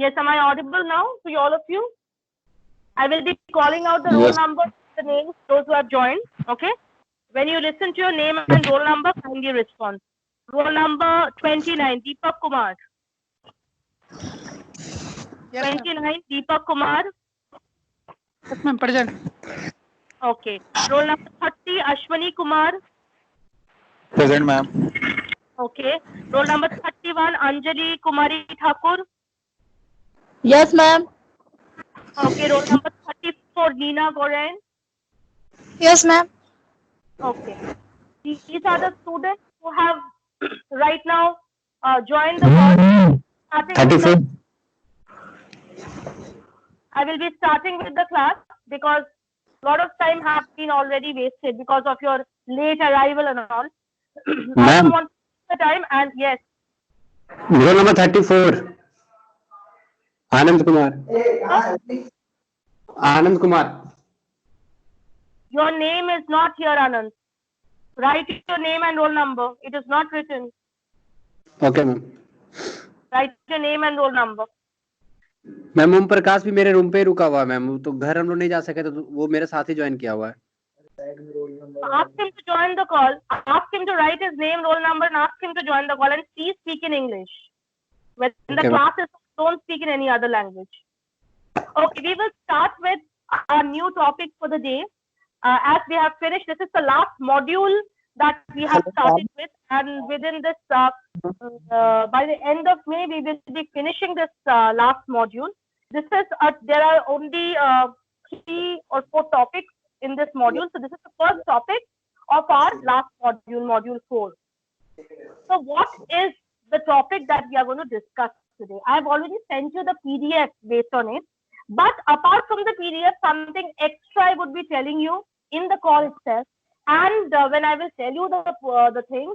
Yes, am I audible now to all of you? I will be calling out the roll Yes. number, the names, those who have joined. Okay. When you listen to your name and roll number, kindly respond. Roll number 29, Deepak Kumar. Yes, ma'am. 29, Deepak Kumar. Yes, ma'am. Present. Okay. Roll number 30, Ashwani Kumar. Present, ma'am. Okay. Roll number 31, Anjali Kumari Thakur. Yes, ma'am. Okay. Roll number 34, Neena Goren. Yes, ma'am. Okay. These are the students who have right now joined the call. Starting with 34. I will be starting with the class because a lot of time have been already wasted because of your late arrival and all. I don't Ma'am, want the time, and yes, roll number 34. Anand Kumar. Anand Kumar. your name is not here, Anand. Write your name and roll number. It is not written. Okay, ma'am. Write your name and roll number. Ma'am Om Prakash भी मेरे room पे ही रुका हुआ है ma'am, तो घर हम लोग नहीं जा सके तो वो मेरे साथ ही ज्वाइन किया हुआ है. Ask him to join the call. Ask him to write his name, roll number, and ask him to join the call. And please speak in English. When the Okay, class is, don't speak in any other language. Okay, we will start with our new topic for the day. As we have finished, this is the last module that we have started with, and within this, by the end of May, we will be finishing this last module. This is there are only 3 or 4 topics in this module, so this is the first topic of our last module, module 4. So, what is the topic that we are going to discuss today? I have already sent you the PDF based on it. But apart from the PDF, something extra I would be telling you in the call itself. And when I will tell you the thing,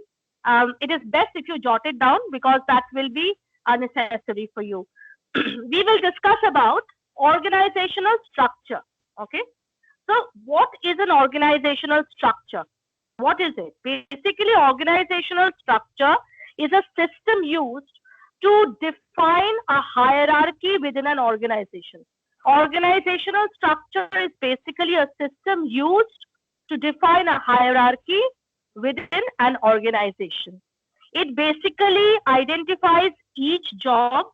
it is best if you jot it down because that will be unnecessary for you. We will discuss about organizational structure. Okay. So what is an organizational structure? What is it? Basically, organizational structure is a system used to define a hierarchy within an organization. Organizational structure is basically a system used to define a hierarchy within an organization. It basically identifies each job,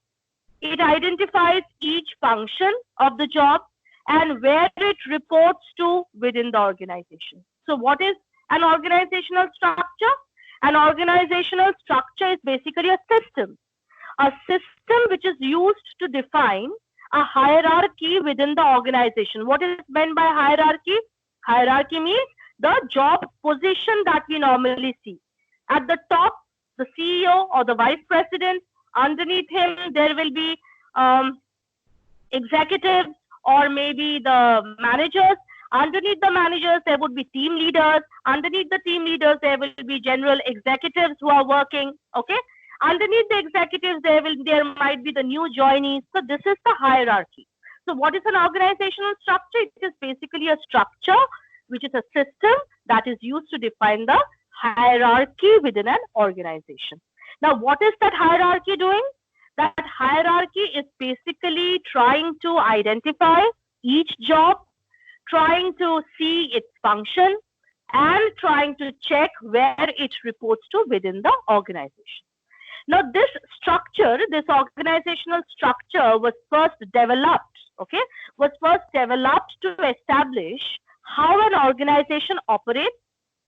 it identifies each function of the job, and where it reports to within the organization. So what is an organizational structure? An organizational structure is basically a system which is used to define a hierarchy within the organization. What is meant by hierarchy? Hierarchy means the job position that we normally see. At the top, the CEO or the vice president. Underneath him, there will be executives or maybe the managers. Underneath the managers, there would be team leaders. Underneath the team leaders, there will be general executives who are working. Okay. Underneath the executives, there might be the new joinees. So this is the hierarchy. So what is an organizational structure? It is basically a structure which is a system that is used to define the hierarchy within an organization. Now, what is that hierarchy doing? That hierarchy is basically trying to identify each job, trying to see its function, and trying to check where it reports to within the organization. Now, this structure, this organizational structure was first developed to establish how an organization operates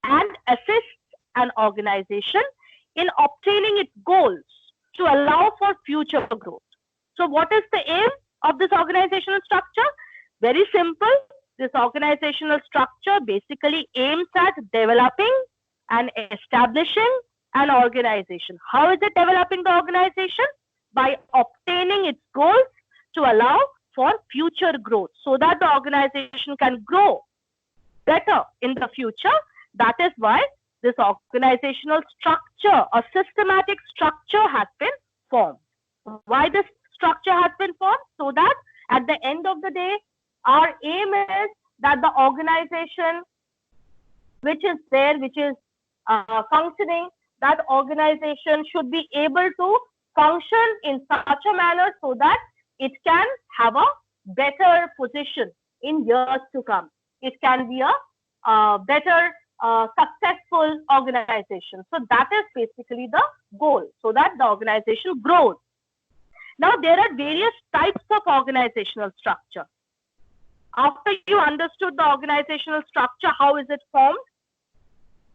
and assists an organization in obtaining its goals to allow for future growth. So what is the aim of this organizational structure? Very simple. This organizational structure basically aims at developing and establishing an organization. How is it developing the organization? By obtaining its goals to allow for future growth so that the organization can grow better in the future. That is why this organizational structure, a systematic structure has been formed. Why this structure has been formed? So that at the end of the day, our aim is that the organization which is there, which is functioning, that organization should be able to function in such a manner so that it can have a better position in years to come. It can be a better successful organization. So that is basically the goal, so that the organization grows. Now there are various types of organizational structure. After you understood the organizational structure, how is it formed?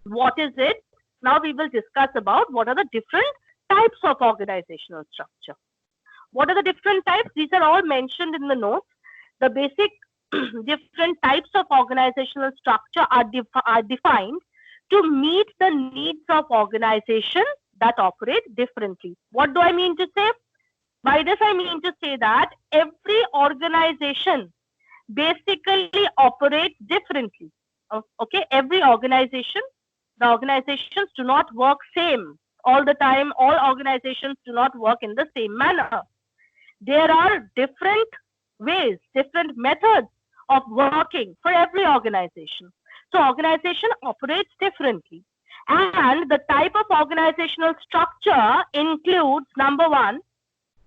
What is it? Now we will discuss about what are the different types of organizational structure. What are the different types? These are all mentioned in the notes. The basic different types of organizational structure are defined to meet the needs of organizations that operate differently. What do I mean to say? By this I mean to say that every organization basically operates differently. Okay, every organization, the organizations do not work same all the time. All organizations do not work in the same manner. There are different ways, different methods of working for every organization. So organization operates differently. And the type of organizational structure includes, number one,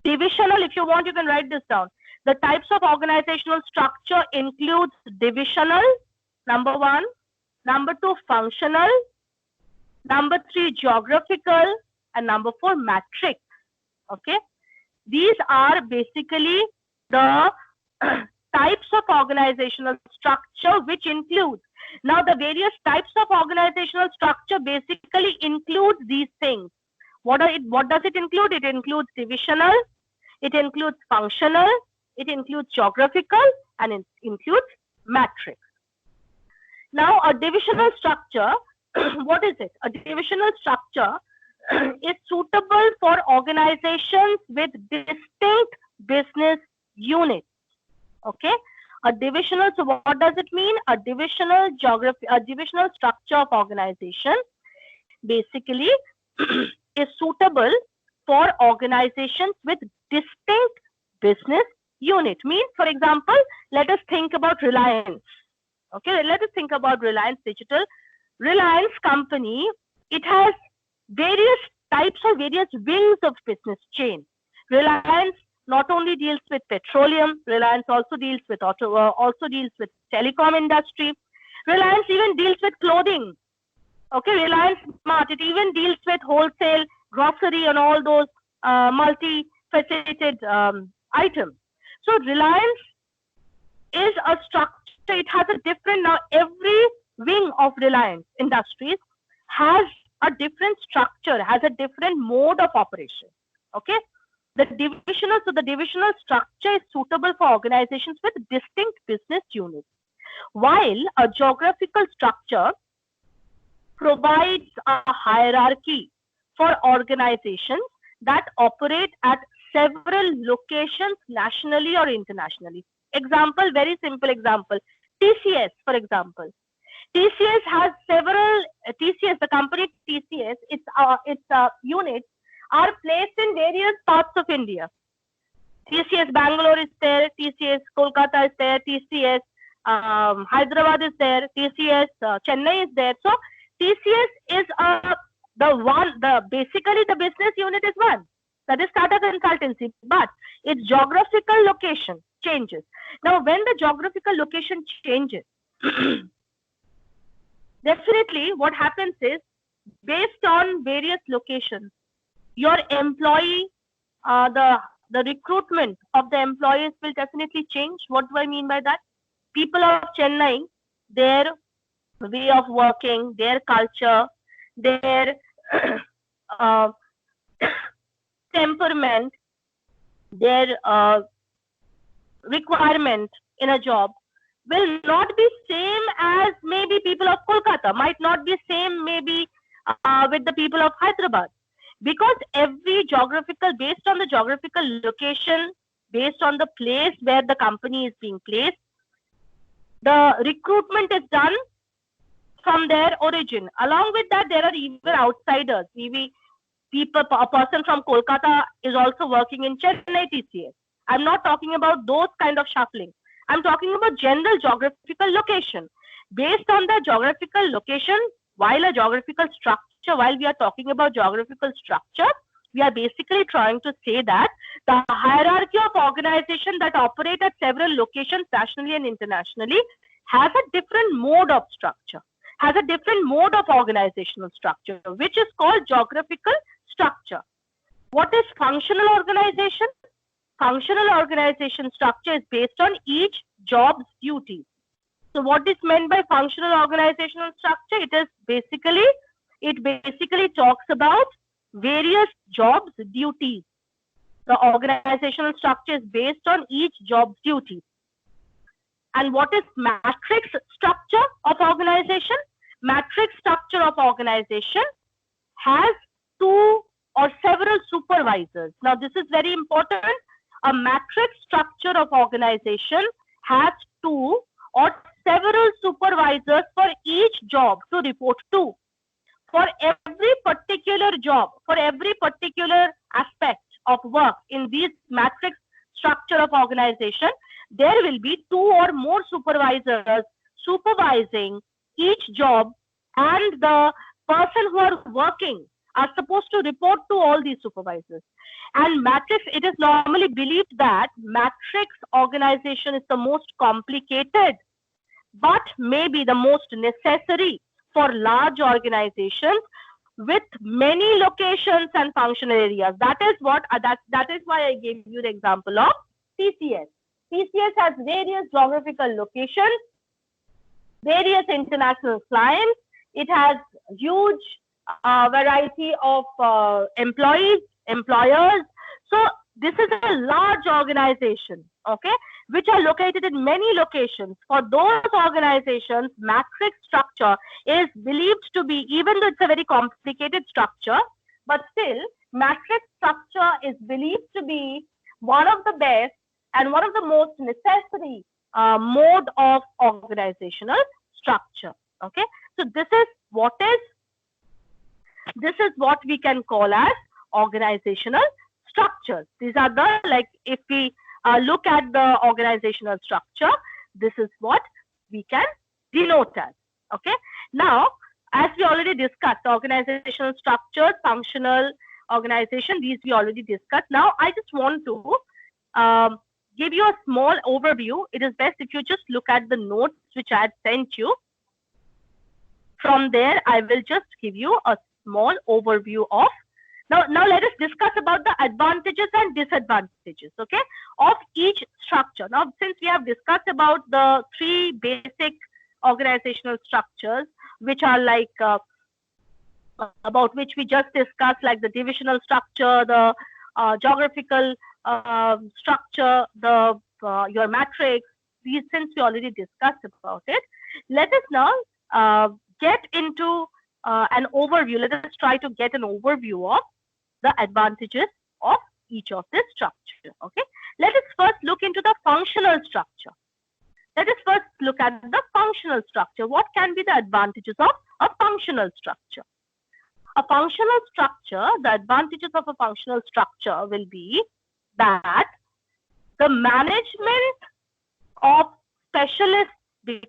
divisional. If you want, you can write this down. The types of organizational structure includes divisional, number one. Number two, functional. Number three, geographical. And number four, matrix. Okay. These are basically the types of organizational structure which includes. Now the various types of organizational structure basically includes these things. What does it include? It includes divisional, it includes functional, it includes geographical, and it includes matrix. Now a divisional structure, what is it? A divisional structure is suitable for organizations with distinct business units. Okay, a divisional. So what does it mean? A divisional structure of organization basically is suitable for organizations with distinct business unit. Means, for example, let us think about Reliance. Okay, let us think about Reliance Digital. Reliance company, it has various types or various wings of business chain. Reliance not only deals with petroleum, Reliance also deals with telecom industry. Reliance even deals with clothing. Okay, Reliance Smart, it even deals with wholesale, grocery, and all those multi-faceted items. So Reliance is a structure. It has a different, now every wing of Reliance Industries has a different structure, has a different mode of operation. Okay. The divisional structure is suitable for organizations with distinct business units, while a geographical structure provides a hierarchy for organizations that operate at several locations nationally or internationally. Example, very simple example, TCS, for example. TCS has several, the company TCS, its units are placed in various parts of India. TCS Bangalore is there, TCS Kolkata is there, TCS Hyderabad is there, TCS Chennai is there. So TCS is basically the business unit is one, that is Tata Consultancy, but its geographical location changes. Now when the geographical location changes, definitely what happens is, based on various locations, your employee, the recruitment of the employees will definitely change. What do I mean by that? People of Chennai, their way of working, their culture, their temperament, their requirement in a job will not be same as maybe people of Kolkata, might not be same maybe with the people of Hyderabad. Because every geographical, based on the geographical location, based on the place where the company is being placed, the recruitment is done from their origin. Along with that, there are even outsiders. Maybe a person from Kolkata is also working in Chennai TCS. I'm not talking about those kind of shuffling. I'm talking about general geographical location. Based on the geographical location, while we are talking about geographical structure, we are basically trying to say that The hierarchy of organizations that operate at several locations nationally and internationally has a different mode of structure, has a different mode of organizational structure, which is called geographical structure. What is functional organization? Functional organization structure is based on each job's duties. So what is meant by functional organizational structure? It basically talks about various jobs' duties. The organizational structure is based on each job's duties. And what is matrix structure of organization? Matrix structure of organization has two or several supervisors. Now this is very important. A matrix structure of organization has two or several supervisors for each job to report to. For every particular job, for every particular aspect of work in this matrix structure of organization, there will be two or more supervisors supervising each job, and the person who are working are supposed to report to all these supervisors. And matrix, it is normally believed that matrix organization is the most complicated, but maybe the most necessary for large organizations with many locations and functional areas. That is what that is why I gave you the example of TCS. TCS has various geographical locations, various international clients. It has huge variety of employees, employers. So this is a large organization, okay, which are located in many locations. For those organizations, matrix structure is believed to be, even though it's a very complicated structure, but still matrix structure is believed to be one of the best and one of the most necessary mode of organizational structure. Okay, so this is what we can call as organizational structures. These are the, like, if we look at the organizational structure, this is what we can denote as. Okay, now as we already discussed, organizational structure, functional organization, these we already discussed. Now I just want to give you a small overview. It is best if you just look at the notes which I had sent you. From there, I will just give you a small overview of. Now let us discuss about the advantages and disadvantages, okay, of each structure. Now, since we have discussed about the three basic organizational structures, which are like about which we just discussed, like the divisional structure, the geographical structure, the your matrix. These, since we already discussed about it, let us now get into an overview. Let us try to get an overview of the advantages of each of this structure. Okay, let us first look into the functional structure. Let us first look at the functional structure. What can be the advantages of a functional structure? A functional structure, the advantages of a functional structure will be that the management of specialists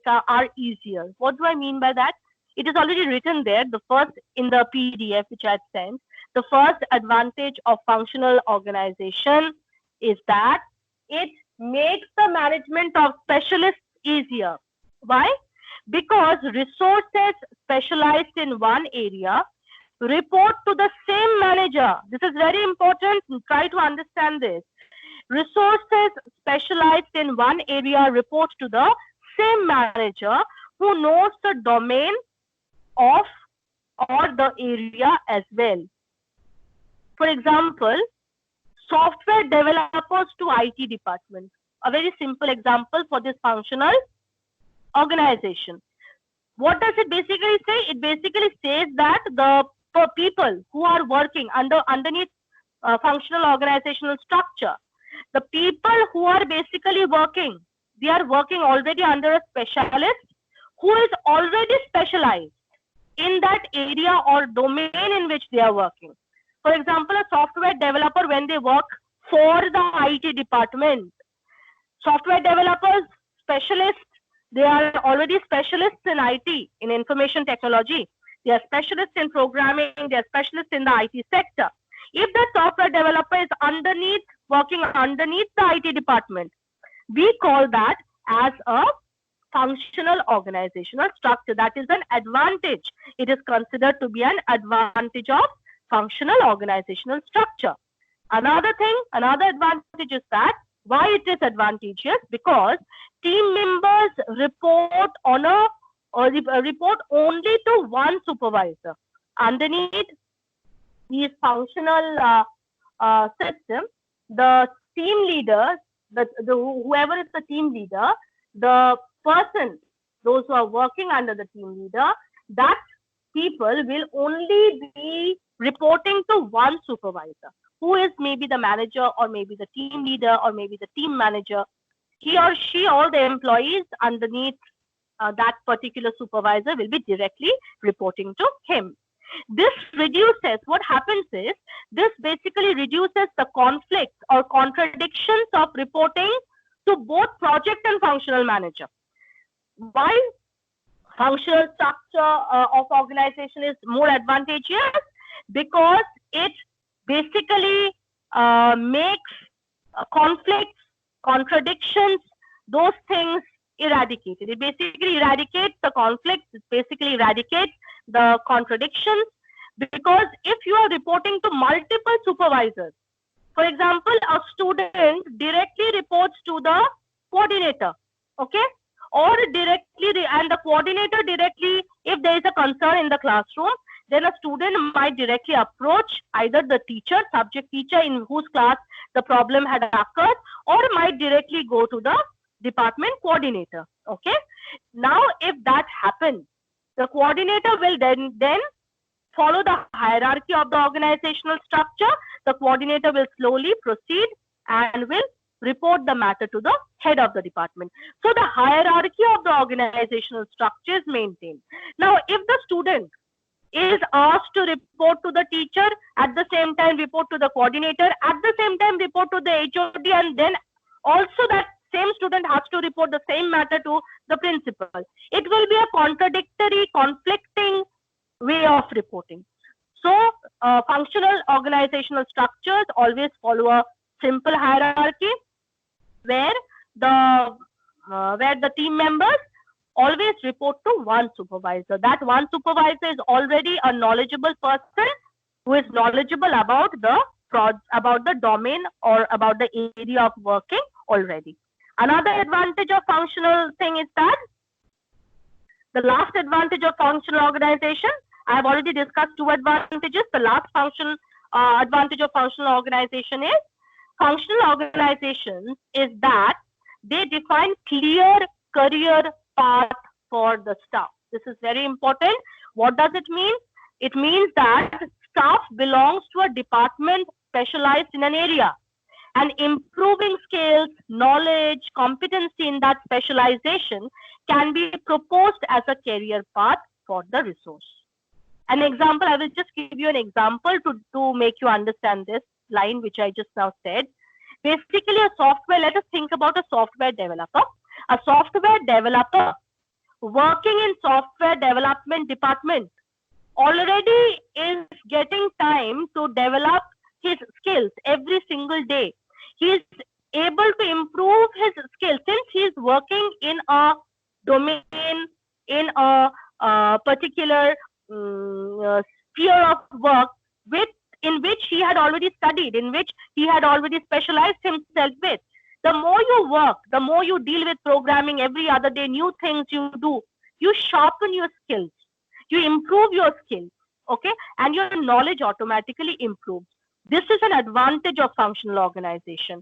are easier. What do I mean by that? It is already written there, the first in the PDF which I had sent. The first advantage of functional organization is that it makes the management of specialists easier. Why? Because resources specialized in one area report to the same manager. This is very important. Try to understand this. Resources specialized in one area report to the same manager who knows the domain of or the area as well. For example, software developers to IT department. A very simple example for this functional organization. What does it basically say? It basically says that the people who are working underneath functional organizational structure, the people who are basically working, they are working already under a specialist who is already specialized in that area or domain in which they are working. For example, a software developer, when they work for the IT department, software developers, specialists, they are already specialists in IT, in information technology. They are specialists in programming. They are specialists in the IT sector. If the software developer is underneath working underneath the IT department. We call that as a functional organizational structure. That is an advantage. It is considered to be an advantage of functional organizational structure. Another advantage is that why it is advantageous, because team members report report only to one supervisor. Underneath these functional system, the team leader, whoever is the team leader, the person, those who are working under the team leader, that people will only be reporting to one supervisor, who is maybe the manager or maybe the team leader or maybe the team manager. He or she, all the employees underneath that particular supervisor will be directly reporting to him. This reduces, what happens is, this basically reduces the conflicts or contradictions of reporting to both project and functional manager. Why functional structure of organization is more advantageous? Because it basically makes conflicts, contradictions, those things eradicated. It basically eradicates the conflicts, it basically eradicates the contradictions, because if you are reporting to multiple supervisors, for example, a student directly reports to the coordinator, okay, or directly, and the coordinator directly, if there is a concern in the classroom, then a student might directly approach either the teacher, subject teacher in whose class the problem had occurred, or might directly go to the department coordinator. Okay. Now, if that happens, the coordinator will then follow the hierarchy of the organizational structure. The coordinator will slowly proceed and will report the matter to the head of the department. So the hierarchy of the organizational structure is maintained. Now, if the student is asked to report to the teacher, at the same time report to the coordinator, at the same time report to the HOD, and then also that same student has to report the same matter to the principal, it will be a contradictory, conflicting way of reporting. So functional organizational structures always follow a simple hierarchy where the team members always report to one supervisor. That one supervisor is already a knowledgeable person who is knowledgeable about the domain or about the area of working already. Another advantage of functional thing is that the last advantage of functional organization, I have already discussed two advantages. The last advantage of functional organization is that they define clear career path for the staff. This is very important. What does it mean? It means that staff belongs to a department specialized in an area, and improving skills, knowledge, competency in that specialization can be proposed as a career path for the resource. An example, I will just give you an example to make you understand this line which I just now said. Basically, let us think about a software developer. A software developer working in software development department already is getting time to develop his skills every single day. He is able to improve his skills since he is working in a domain, in a particular sphere of work in which he had already studied, in which he had already specialized himself with. The more you work, the more you deal with programming every other day, new things you do, you sharpen your skills, you improve your skills, okay, and your knowledge automatically improves. This is an advantage of functional organization.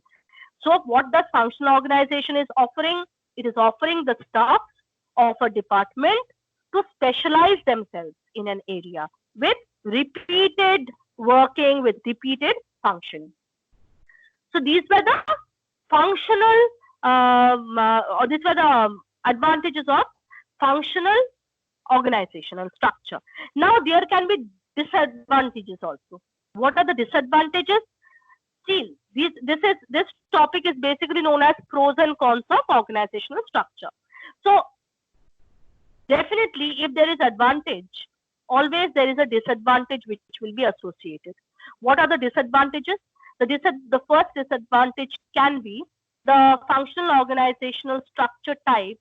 So what does functional organization is offering? It is offering the staff of a department to specialize themselves in an area with repeated working, with repeated function. So these were the functional, these were the advantages of functional organizational structure. Now there can be disadvantages also. What are the disadvantages? See, this topic is basically known as pros and cons of organizational structure. So definitely, if there is advantage, always there is a disadvantage which will be associated. What are the disadvantages? The first disadvantage can be the functional organizational structure type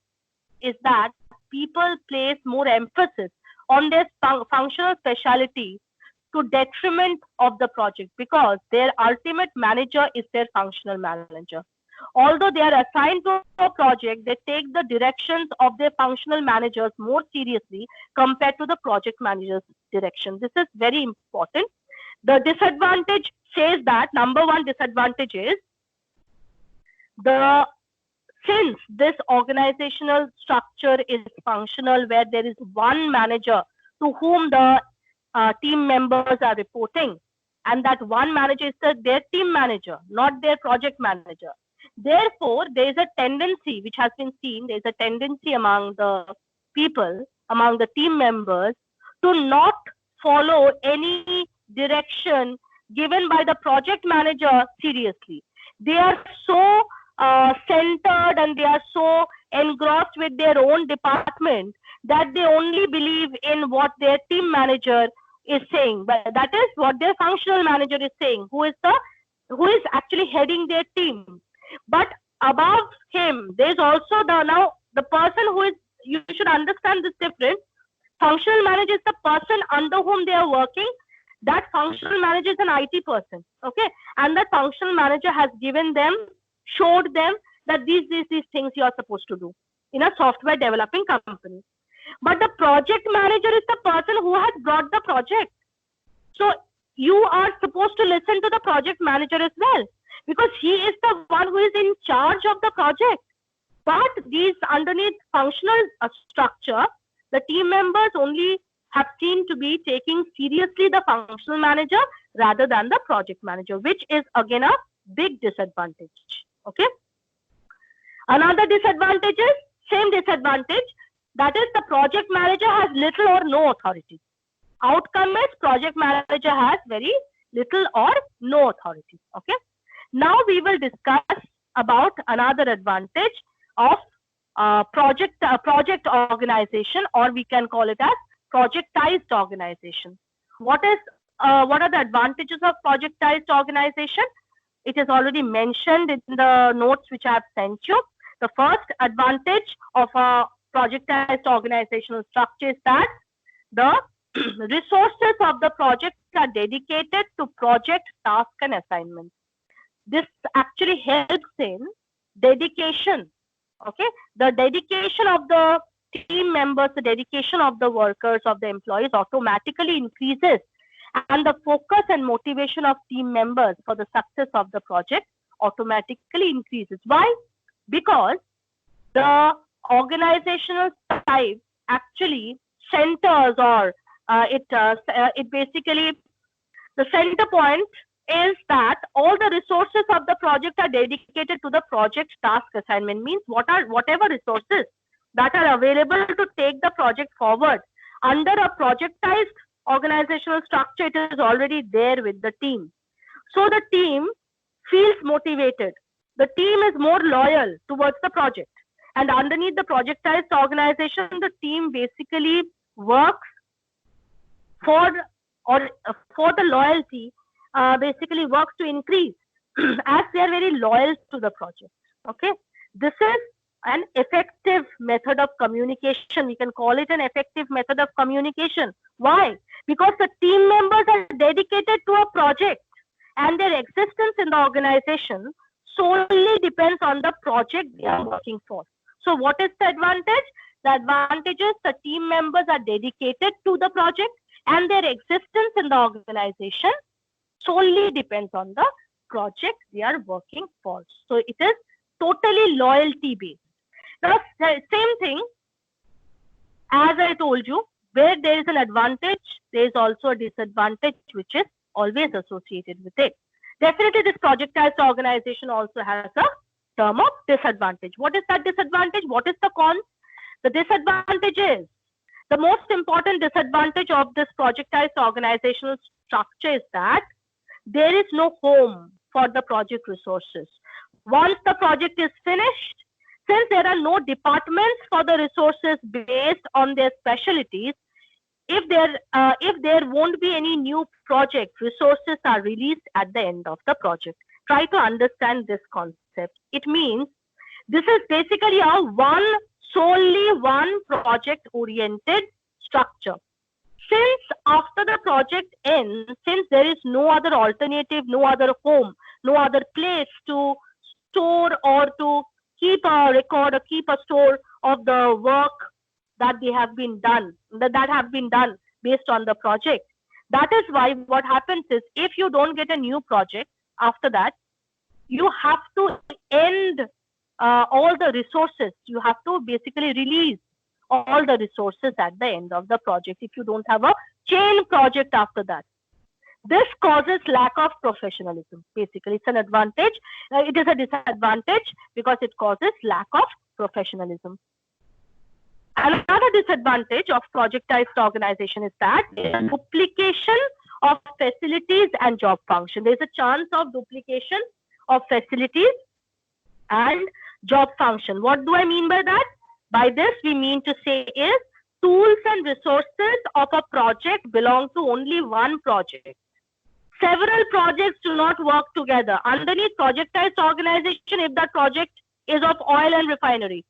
is that people place more emphasis on their functional specialty to detriment of the project, because their ultimate manager is their functional manager. Although they are assigned to a project, they take the directions of their functional managers more seriously compared to the project manager's direction. This is very important. The disadvantage says that number one disadvantage is since this organizational structure is functional, where there is one manager to whom the team members are reporting, and that one manager is their team manager, not their project manager. Therefore, there is a tendency which has been seen, there is a tendency among the people, among the team members, to not follow any direction given by the project manager seriously. They are so centered and they are so engrossed with their own department that they only believe in what their team manager is saying. But that is what their functional manager is saying, who is actually heading their team. But above him, there is also the person who is, you should understand this difference. Functional manager is the person under whom they are working. That functional manager is an IT person, okay? And that functional manager has showed them that these things you are supposed to do in a software developing company. But the project manager is the person who has brought the project. So you are supposed to listen to the project manager as well, because he is the one who is in charge of the project. But these underneath functional structure, the team members only have seen to be taking seriously the functional manager rather than the project manager, which is again a big disadvantage. Okay. Another disadvantage is same disadvantage, that is the project manager has little or no authority. Outcome is project manager has very little or no authority. Okay. Now we will discuss about another advantage of project organization, or we can call it as projectized organization. What are the advantages of projectized organization? It is already mentioned in the notes which I have sent you. The first advantage of a projectized organizational structure is that the resources of the project are dedicated to project, task, and assignment. This actually helps in dedication. Okay, the dedication of the team members, the dedication of the workers, of the employees automatically increases, and the focus and motivation of team members for the success of the project automatically increases. Why? Because the organizational type actually centers, or it basically, the center point is that all the resources of the project are dedicated to the project, task, assignment. Means whatever resources that are available to take the project forward under a projectized organizational structure, it is already there with the team. So the team feels motivated. The team is more loyal towards the project. And underneath the projectized organization, the team basically works for the loyalty, basically works to increase as they are very loyal to the project. Okay, this is an effective method of communication. We can call it an effective method of communication. Why? Because the team members are dedicated to a project, and their existence in the organization solely depends on the project they are working for. So what is the advantage? The advantage is the team members are dedicated to the project, and their existence in the organization solely depends on the project they are working for. So it is totally loyalty based. Now, same thing, as I told you, where there is an advantage, there is also a disadvantage which is always associated with it. Definitely, this projectized organization also has a term of disadvantage. What is that disadvantage? What is the con? The disadvantage is, the most important disadvantage of this projectized organizational structure is that there is no home for the project resources. Once the project is finished, since there are no departments for the resources based on their specialties, if there won't be any new project, resources are released at the end of the project. Try to understand this concept. It means this is basically a solely one project oriented structure. Since after the project ends, since there is no other alternative, no other home, no other place to store or to keep a record or keep a store of the work that have been done based on the project. That is why what happens is, if you don't get a new project after that, you have to end all the resources. You have to basically release all the resources at the end of the project if you don't have a chain project after that. This causes lack of professionalism. Basically, it's an advantage. It is a disadvantage because it causes lack of professionalism. Another disadvantage of projectized organization is that duplication of facilities and job function. There is a chance of duplication of facilities and job function. What do I mean by that? By this, we mean to say is tools and resources of a project belong to only one project. Several projects do not work together. Underneath projectized organization, if that project is of oil and refinery,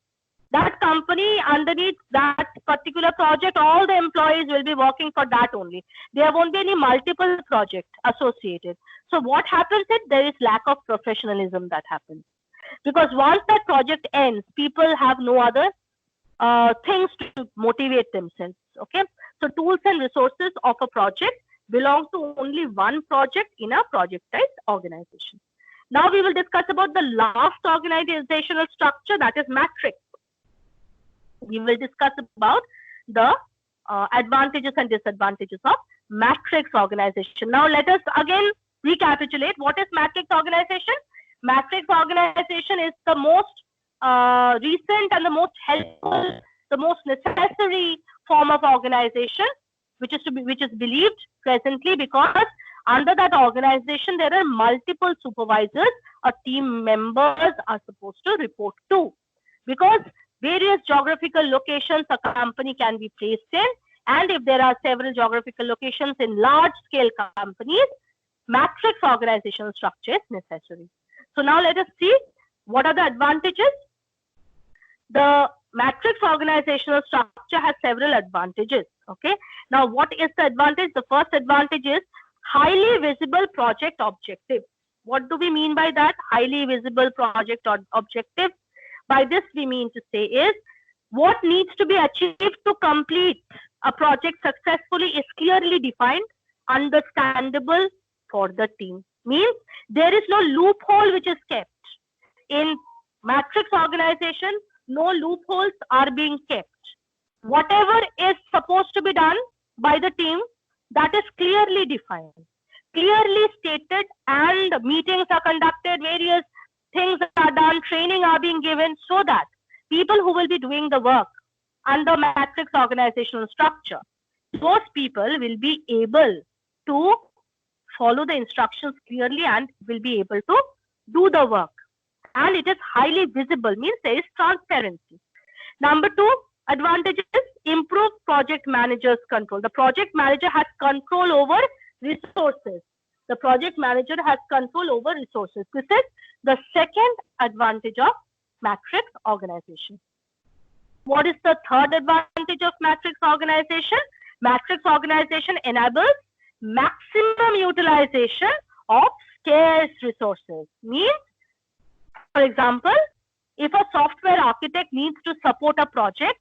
that company underneath that particular project, all the employees will be working for that only. There won't be any multiple projects associated. So what happens is there is lack of professionalism that happens. Because once that project ends, people have no other things to motivate themselves. Okay, so tools and resources of a project belong to only one project in a projectized organization. Now we will discuss about the last organizational structure, that is matrix. We will discuss about the advantages and disadvantages of matrix organization. Now let us again recapitulate. What is matrix organization? Matrix organization is the most recent and the most helpful, the most necessary form of organization, which is believed presently, because under that organization there are multiple supervisors or team members are supposed to report to, because various geographical locations a company can be placed in, and if there are several geographical locations in large scale companies, matrix organizational structure is necessary. So now let us see what are the advantages. The matrix organizational structure has several advantages. Okay, now what is the advantage? The first advantage is highly visible project objective. What do we mean by that? Highly visible project objective. By this we mean to say is what needs to be achieved to complete a project successfully is clearly defined, understandable for the team. Means there is no loophole which is kept. In matrix organization, no loopholes are being kept. Whatever is supposed to be done by the team, that is clearly defined, clearly stated, and meetings are conducted, various things are done, training are being given, so that people who will be doing the work under matrix organizational structure, those people will be able to follow the instructions clearly and will be able to do the work. And it is highly visible, means there is transparency. Number two advantage is improved project manager's control. The project manager has control over resources. The project manager has control over resources. This is the second advantage of matrix organization. What is the third advantage of matrix organization? Matrix organization enables maximum utilization of scarce resources. Means, for example, if a software architect needs to support a project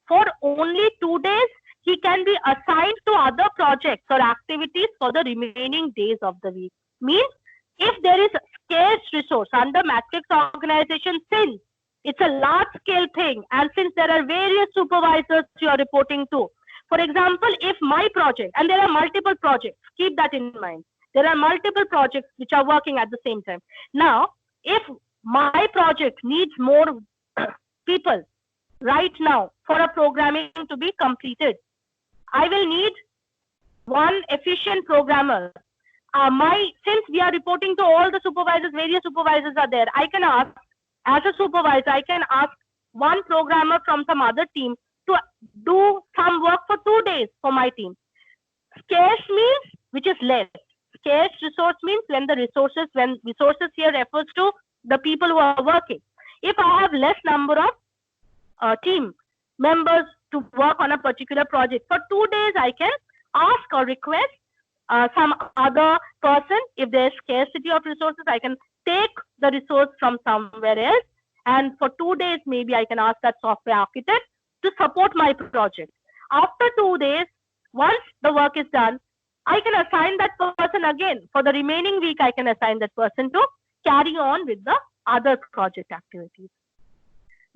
for only 2 days, he can be assigned to other projects or activities for the remaining days of the week. Means, if there is scarce resource under matrix organization, since it's a large scale thing and since there are various supervisors you are reporting to, for example, if my project, and there are multiple projects, keep that in mind, there are multiple projects which are working at the same time. Now, if my project needs more people right now for a programming to be completed, I will need one efficient programmer. Since we are reporting to all the supervisors, various supervisors are there, I can ask, as a supervisor, I can ask one programmer from some other team to do some work for 2 days for my team. Scarce means which is less. Scarce resource means when resources here refers to the people who are working. If I have less number of team members to work on a particular project, for 2 days I can ask or request some other person. If there is scarcity of resources, I can take the resource from somewhere else, and for 2 days maybe I can ask that software architect to support my project. After 2 days, once the work is done, I can assign that person again. For the remaining week, I can assign that person to carry on with the other project activities.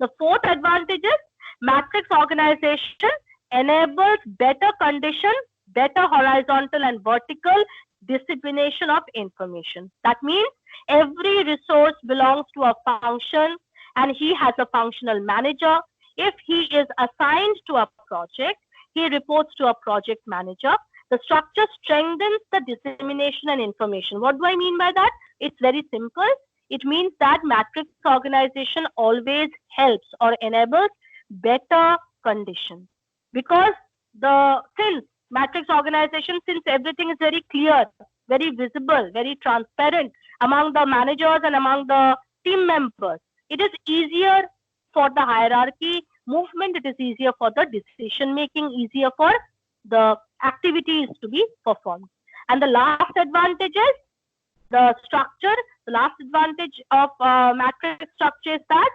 The fourth advantage is matrix organization enables better condition, better horizontal and vertical dissemination of information. That means every resource belongs to a function and he has a functional manager. If he is assigned to a project, he reports to a project manager. The structure strengthens the dissemination and information. What do I mean by that? It's very simple. It means that matrix organization always helps or enables better conditions. Because since matrix organization, since everything is very clear, very visible, very transparent among the managers and among the team members, it is easier for the hierarchy movement, it is easier for the decision making, easier for the activities to be performed. And the last advantage is the structure. The last advantage of matrix structure is that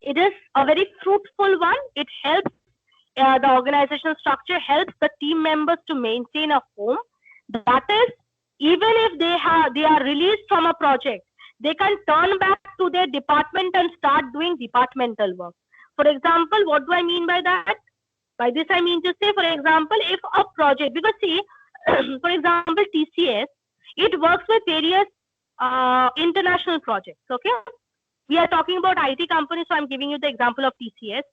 it is a very fruitful one. It helps the organizational structure helps the team members to maintain a home. That is, even if they are released from a project, they can turn back to their department and start doing departmental work. For example, what do I mean by that? By this, I mean to say, for example, if a project, because see, for example, TCS, it works with various international projects, okay? We are talking about IT companies, so I'm giving you the example of TCS.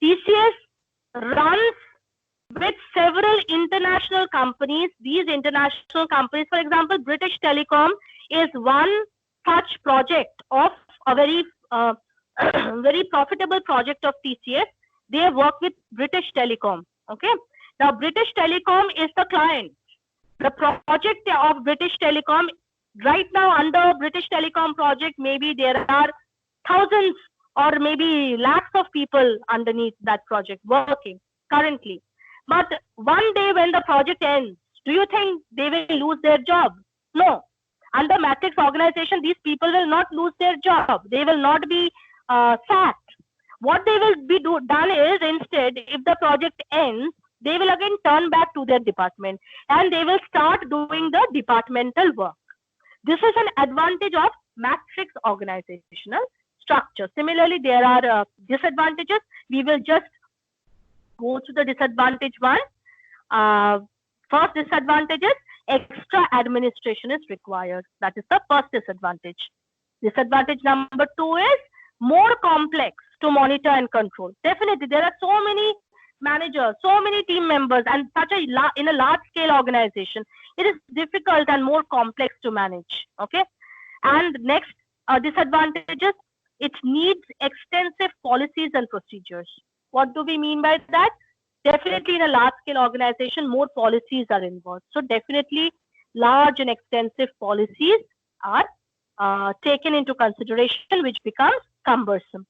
TCS runs with several international companies. These international companies, for example, British Telecom is one such project of a very very profitable project of TCS. They work with British Telecom. Okay. Now, British Telecom is the client. The project of British Telecom, right now under British Telecom project, maybe there are thousands or maybe lakhs of people underneath that project working currently. But one day when the project ends, do you think they will lose their job? No. Under matrix organization, these people will not lose their job. They will not be sacked. What they will be done is, instead, if the project ends, they will again turn back to their department and they will start doing the departmental work. This is an advantage of matrix organizational structure. Similarly, there are disadvantages. We will just go to the disadvantage one. First disadvantage is extra administration is required. That is the first disadvantage. Disadvantage number 2 is more complex to monitor and control. Definitely, there are so many managers, so many team members, and in a large scale organization, it is difficult and more complex to manage. Okay. And next disadvantage is it needs extensive policies and procedures. What do we mean by that? Definitely in a large scale organization, more policies are involved. So definitely large and extensive policies are taken into consideration, which becomes cumbersome.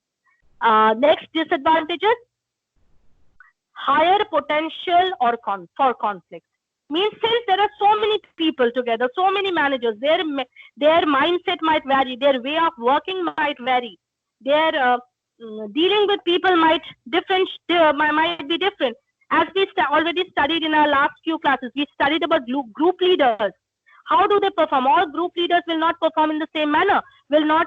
Next disadvantage is higher potential for conflict. Means since there are so many people together, so many managers, their mindset might vary, their way of working might vary, their dealing with people might be different. As we already studied in our last few classes, we studied about group leaders. How do they perform? All group leaders will not perform in the same manner, will not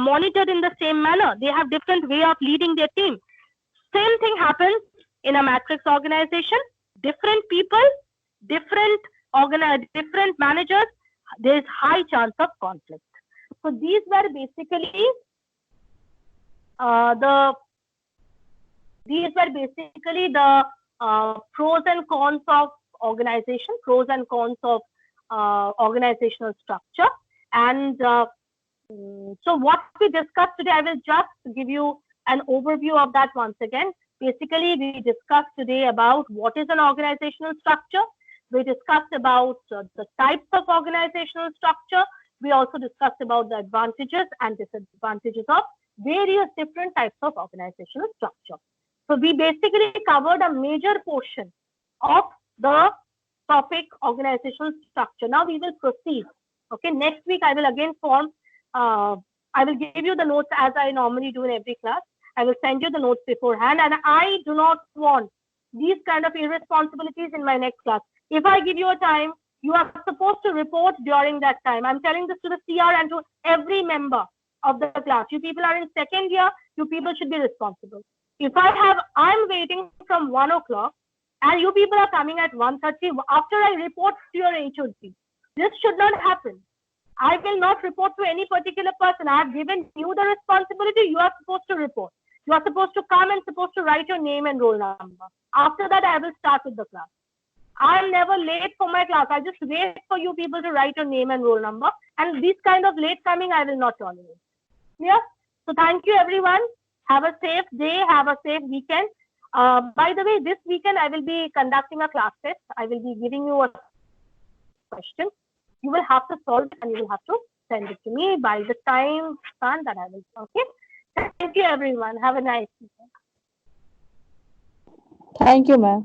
monitor in the same manner. They have different way of leading their team. Same thing happens in a matrix organization. Different people, different managers, there is high chance of conflict. So these were basically the pros and cons of organization, pros and cons of organizational structure. And so what we discussed today, I will just give you an overview of that once again. Basically, we discussed today about what is an organizational structure. We discussed about the types of organizational structure. We also discussed about the advantages and disadvantages of various different types of organizational structure. So we basically covered a major portion of the topic organizational structure. Now we will proceed. Okay, next week I will again I will give you the notes as I normally do in every class. I will send you the notes beforehand, and I do not want these kind of irresponsibilities in my next class. If I give you a time, you are supposed to report during that time. I'm telling this to the CR and to every member of the class. You people are in second year, you people should be responsible. If I'm waiting from 1 o'clock and you people are coming at 1:30 after I report to your HOD. This should not happen. I will not report to any particular person. I have given you the responsibility. You are supposed to report. You are supposed to come and supposed to write your name and roll number. After that, I will start with the class. I am never late for my class. I just wait for you people to write your name and roll number. And this kind of late coming, I will not tolerate. Yeah. So thank you, everyone. Have a safe day. Have a safe weekend. By the way, this weekend I will be conducting a class test. I will be giving you a question. You will have to solve it and you will have to send it to me by the time span that I will. Okay. Thank you, everyone. Have a nice weekend. Thank you, ma'am.